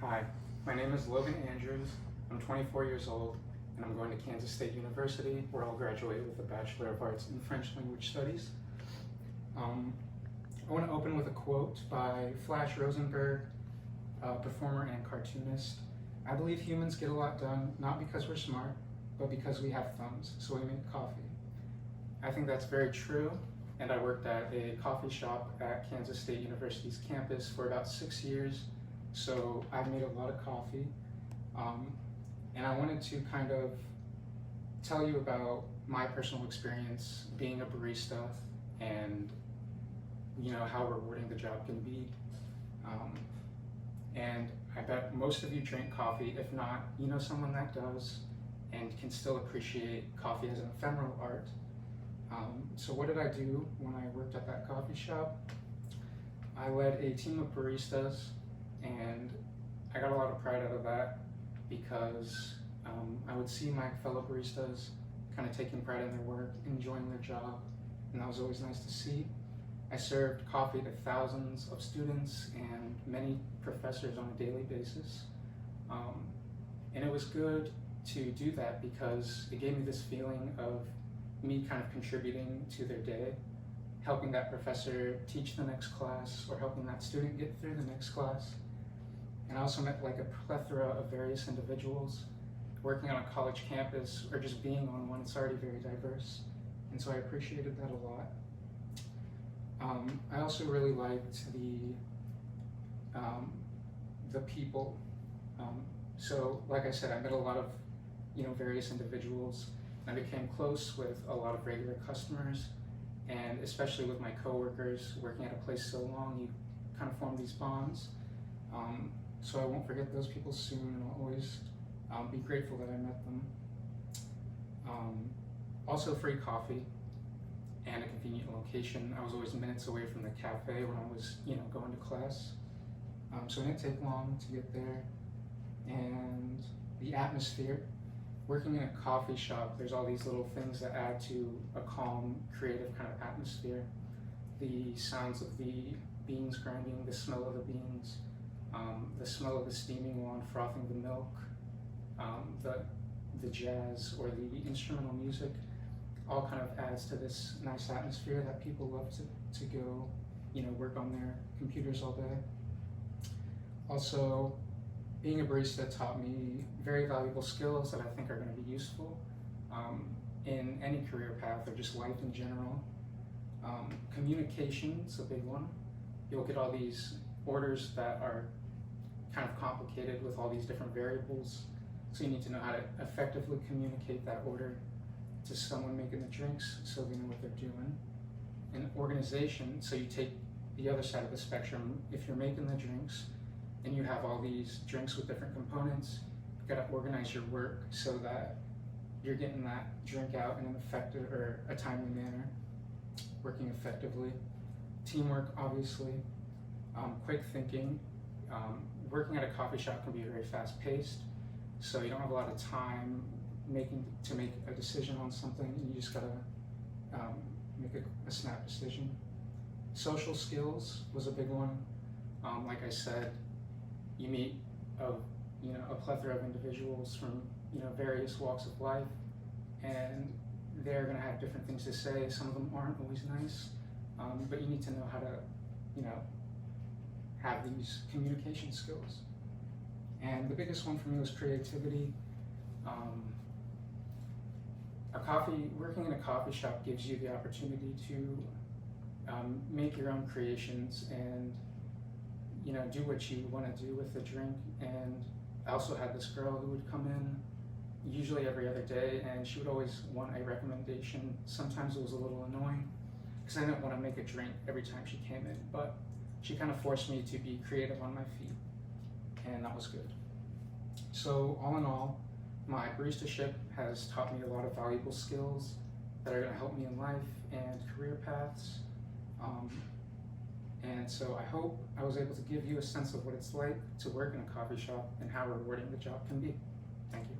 Hi, my name is Logan Andrews. I'm 24 years old and I'm going to Kansas State University where I'll graduate with a Bachelor of Arts in French Language Studies. I want to open with a quote by Flash Rosenberg, performer and cartoonist. I believe humans get a lot done not because we're smart, but because we have thumbs, so we make coffee. I think that's very true, and I worked at a coffee shop at Kansas State University's campus for about 6 years. So I've made a lot of coffee, and I wanted to kind of tell you about my personal experience being a barista and how rewarding the job can be. And I bet most of you drink coffee. If not, you know someone that does and can still appreciate coffee as an ephemeral art. So what did I do when I worked at that coffee shop? I led a team of baristas, and I got a lot of pride out of that because I would see my fellow baristas kind of taking pride in their work, enjoying their job, and that was always nice to see. I served coffee to thousands of students and many professors on a daily basis, and it was good to do that because it gave me this feeling of me kind of contributing to their day, helping that professor teach the next class or helping that student get through the next class. And I also met like a plethora of various individuals. Working on a college campus or just being on one, it's already very diverse. And so I appreciated that a lot. I also really liked the people. So like I said, I met a lot of various individuals. I became close with a lot of regular customers, and especially with my coworkers. Working at a place so long, you kind of form these bonds. So I won't forget those people soon, and I'll always be grateful that I met them. Also free coffee and a convenient location. I was always minutes away from the cafe when I was going to class. So it didn't take long to get there. And the atmosphere. Working in a coffee shop, there's all these little things that add to a calm, creative kind of atmosphere. The sounds of the beans grinding, the smell of the beans, the smell of the steaming wand frothing the milk, the jazz or the instrumental music, all kind of adds to this nice atmosphere that people love to go, work on their computers all day. Also, being a barista taught me very valuable skills that I think are going to be useful in any career path or just life in general. Communication's a big one. You'll get all these orders that are kind of complicated with all these different variables. So you need to know how to effectively communicate that order to someone making the drinks so they know what they're doing. And organization, so you take the other side of the spectrum. If you're making the drinks, and you have all these drinks with different components, you gotta organize your work so that you're getting that drink out in an effective or a timely manner, working effectively. Teamwork, obviously, quick thinking. Working at a coffee shop can be very fast paced, so you don't have a lot of time to make a decision on something, and you just gotta make a snap decision. Social skills was a big one. Like I said, you meet a plethora of individuals from various walks of life, and they're going to have different things to say. Some of them aren't always nice, but you need to know how to have these communication skills. And the biggest one for me was creativity. Working in a coffee shop gives you the opportunity to make your own creations and do what you want to do with the drink. And I also had this girl who would come in usually every other day, and she would always want a recommendation. Sometimes it was a little annoying because I didn't want to make a drink every time she came in, but she kind of forced me to be creative on my feet, and that was good. So all in all, my baristaship has taught me a lot of valuable skills that are going to help me in life and career paths. And so I hope I was able to give you a sense of what it's like to work in a coffee shop and how rewarding the job can be. Thank you.